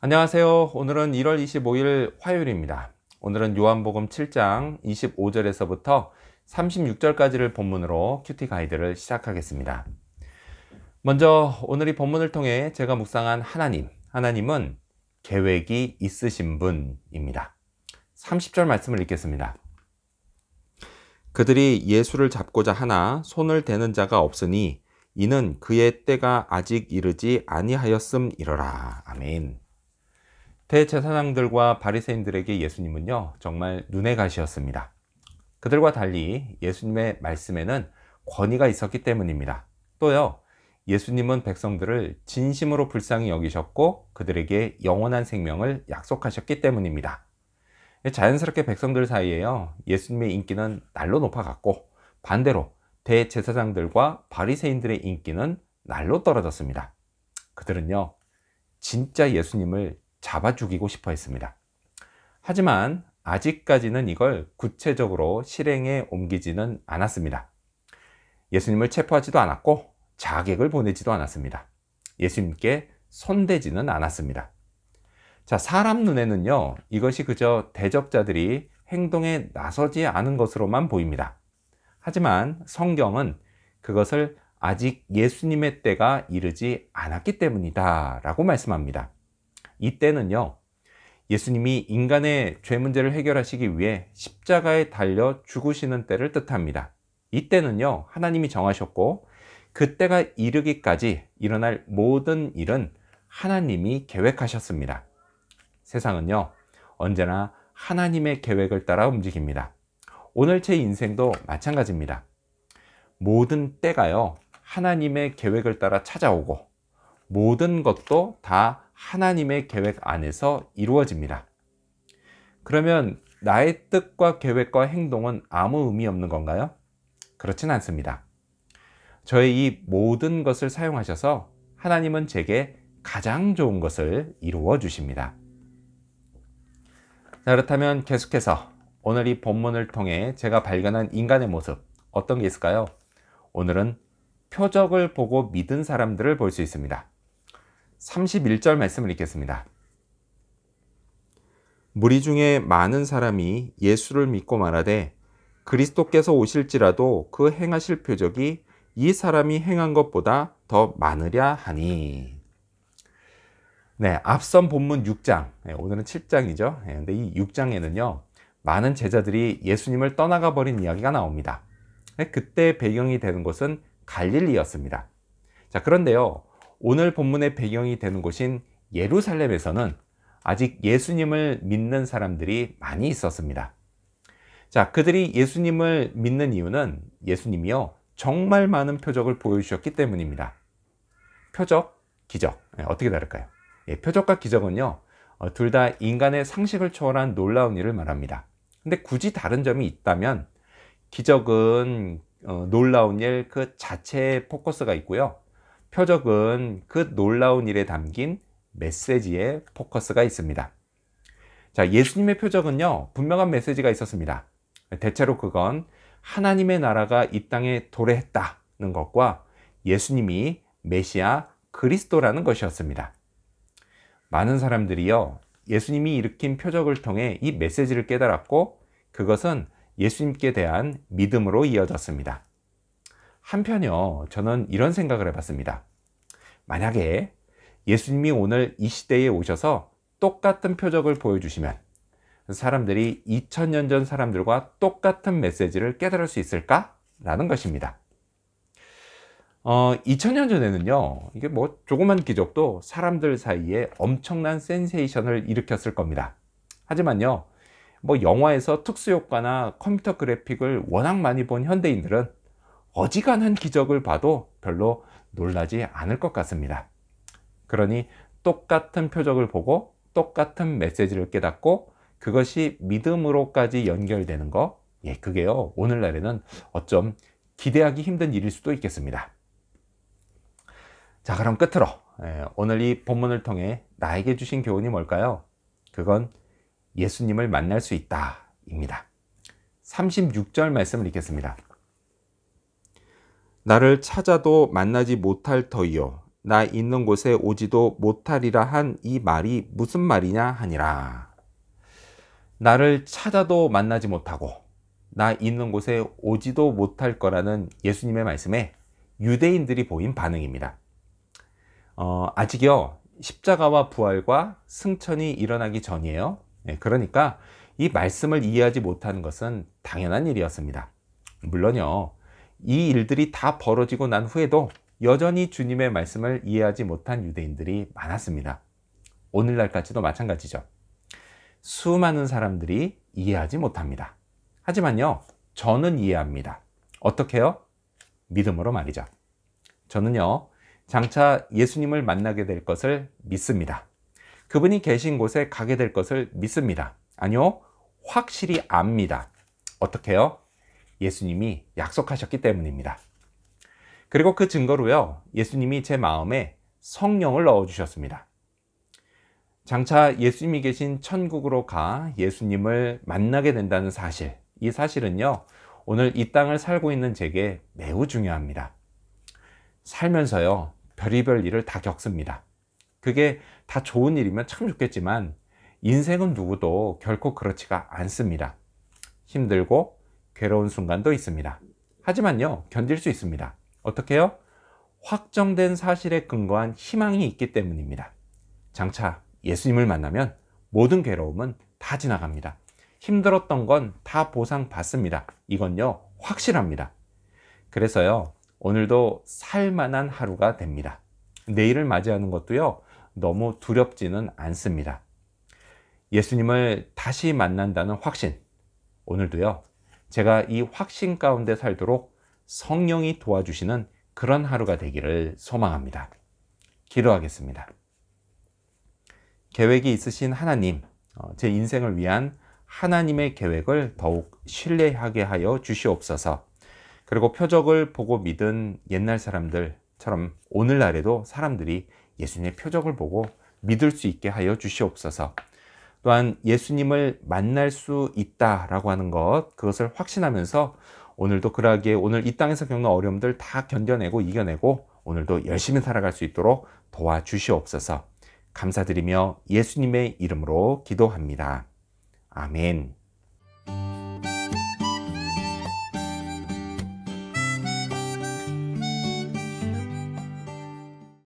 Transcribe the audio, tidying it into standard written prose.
안녕하세요. 오늘은 1월 25일 화요일입니다. 오늘은 요한복음 7장 25절에서부터 36절까지를 본문으로 큐티 가이드를 시작하겠습니다. 먼저 오늘 이 본문을 통해 제가 묵상한 하나님은 계획이 있으신 분입니다. 30절 말씀을 읽겠습니다. 그들이 예수를 잡고자 하나 손을 대는 자가 없으니 이는 그의 때가 아직 이르지 아니하였음이러라. 아멘. 대제사장들과 바리새인들에게 예수님은요, 정말 눈의 가시였습니다. 그들과 달리 예수님의 말씀에는 권위가 있었기 때문입니다. 또요, 예수님은 백성들을 진심으로 불쌍히 여기셨고 그들에게 영원한 생명을 약속하셨기 때문입니다. 자연스럽게 백성들 사이에요, 예수님의 인기는 날로 높아갔고 반대로 대제사장들과 바리새인들의 인기는 날로 떨어졌습니다. 그들은요, 진짜 예수님을 잡아 죽이고 싶어 했습니다. 하지만 아직까지는 이걸 구체적으로 실행에 옮기지는 않았습니다. 예수님을 체포하지도 않았고 자객을 보내지도 않았습니다. 예수님께 손대지는 않았습니다. 자, 사람 눈에는요, 이것이 그저 대적자들이 행동에 나서지 않은 것으로만 보입니다. 하지만 성경은 그것을 아직 예수님의 때가 이르지 않았기 때문이다 라고 말씀합니다. 이 때는요, 예수님이 인간의 죄 문제를 해결하시기 위해 십자가에 달려 죽으시는 때를 뜻합니다. 이 때는요, 하나님이 정하셨고 그 때가 이르기까지 일어날 모든 일은 하나님이 계획하셨습니다. 세상은요, 언제나 하나님의 계획을 따라 움직입니다. 오늘 제 인생도 마찬가지입니다. 모든 때가요, 하나님의 계획을 따라 찾아오고 모든 것도 다 하나님의 계획 안에서 이루어집니다. 그러면 나의 뜻과 계획과 행동은 아무 의미 없는 건가요? 그렇진 않습니다. 저의 이 모든 것을 사용하셔서 하나님은 제게 가장 좋은 것을 이루어 주십니다. 자, 그렇다면 계속해서 오늘 이 본문을 통해 제가 발견한 인간의 모습, 어떤 게 있을까요? 오늘은 표적을 보고 믿은 사람들을 볼 수 있습니다. 31절 말씀을 읽겠습니다. 무리 중에 많은 사람이 예수를 믿고 말하되 그리스도께서 오실지라도 그 행하실 표적이 이 사람이 행한 것보다 더 많으랴 하니. 네, 앞선 본문 6장, 오늘은 7장이죠. 근데 이 6장에는요, 많은 제자들이 예수님을 떠나가 버린 이야기가 나옵니다. 그때 배경이 되는 곳은 갈릴리였습니다. 자, 그런데요, 오늘 본문의 배경이 되는 곳인 예루살렘에서는 아직 예수님을 믿는 사람들이 많이 있었습니다. 자, 그들이 예수님을 믿는 이유는 예수님이요, 정말 많은 표적을 보여주셨기 때문입니다. 표적, 기적, 어떻게 다를까요? 표적과 기적은요, 둘 다 인간의 상식을 초월한 놀라운 일을 말합니다. 근데 굳이 다른 점이 있다면 기적은 놀라운 일 그 자체에 포커스가 있고요, 표적은 그 놀라운 일에 담긴 메시지에 포커스가 있습니다. 자, 예수님의 표적은요, 분명한 메시지가 있었습니다. 대체로 그건 하나님의 나라가 이 땅에 도래했다는 것과 예수님이 메시아 그리스도라는 것이었습니다. 많은 사람들이요, 예수님이 일으킨 표적을 통해 이 메시지를 깨달았고 그것은 예수님께 대한 믿음으로 이어졌습니다. 한편요, 저는 이런 생각을 해봤습니다. 만약에 예수님이 오늘 이 시대에 오셔서 똑같은 표적을 보여주시면 사람들이 2000년 전 사람들과 똑같은 메시지를 깨달을 수 있을까? 라는 것입니다. 2000년 전에는요, 이게 뭐 조그만 기적도 사람들 사이에 엄청난 센세이션을 일으켰을 겁니다. 하지만요, 뭐 영화에서 특수효과나 컴퓨터 그래픽을 워낙 많이 본 현대인들은 어지간한 기적을 봐도 별로 놀라지 않을 것 같습니다. 그러니 똑같은 표적을 보고 똑같은 메시지를 깨닫고 그것이 믿음으로까지 연결되는 거, 그게요, 오늘날에는 어쩜 기대하기 힘든 일일 수도 있겠습니다. 자, 그럼 끝으로 오늘 이 본문을 통해 나에게 주신 교훈이 뭘까요? 그건 예수님을 만날 수 있다 입니다. 36절 말씀을 읽겠습니다. 나를 찾아도 만나지 못할 터이요 나 있는 곳에 오지도 못하리라 한 이 말이 무슨 말이냐 하니라. 나를 찾아도 만나지 못하고 나 있는 곳에 오지도 못할 거라는 예수님의 말씀에 유대인들이 보인 반응입니다. 아직요, 십자가와 부활과 승천이 일어나기 전이에요. 그러니까 이 말씀을 이해하지 못하는 것은 당연한 일이었습니다. 물론요, 이 일들이 다 벌어지고 난 후에도 여전히 주님의 말씀을 이해하지 못한 유대인들이 많았습니다. 오늘날까지도 마찬가지죠. 수많은 사람들이 이해하지 못합니다. 하지만요, 저는 이해합니다. 어떻게요? 믿음으로 말이죠. 저는요, 장차 예수님을 만나게 될 것을 믿습니다. 그분이 계신 곳에 가게 될 것을 믿습니다. 아니요, 확실히 압니다. 어떻게요? 예수님이 약속하셨기 때문입니다. 그리고 그 증거로요, 예수님이 제 마음에 성령을 넣어주셨습니다. 장차 예수님이 계신 천국으로 가 예수님을 만나게 된다는 사실, 이 사실은요, 오늘 이 땅을 살고 있는 제게 매우 중요합니다. 살면서요, 별의별 일을 다 겪습니다. 그게 다 좋은 일이면 참 좋겠지만 인생은 누구도 결코 그렇지가 않습니다. 힘들고 괴로운 순간도 있습니다. 하지만요, 견딜 수 있습니다. 어떻게 해요? 확정된 사실에 근거한 희망이 있기 때문입니다. 장차 예수님을 만나면 모든 괴로움은 다 지나갑니다. 힘들었던 건 다 보상받습니다. 이건요, 확실합니다. 그래서요, 오늘도 살만한 하루가 됩니다. 내일을 맞이하는 것도요, 너무 두렵지는 않습니다. 예수님을 다시 만난다는 확신, 오늘도요, 제가 이 확신 가운데 살도록 성령이 도와주시는 그런 하루가 되기를 소망합니다. 기도하겠습니다. 계획이 있으신 하나님, 제 인생을 위한 하나님의 계획을 더욱 신뢰하게 하여 주시옵소서. 그리고 표적을 보고 믿은 옛날 사람들처럼 오늘날에도 사람들이 예수님의 표적을 보고 믿을 수 있게 하여 주시옵소서. 또한 예수님을 만날 수 있다라고 하는 것, 그것을 확신하면서 오늘도 그러하기에 오늘 이 땅에서 겪는 어려움들 다 견뎌내고 이겨내고 오늘도 열심히 살아갈 수 있도록 도와주시옵소서. 감사드리며 예수님의 이름으로 기도합니다. 아멘.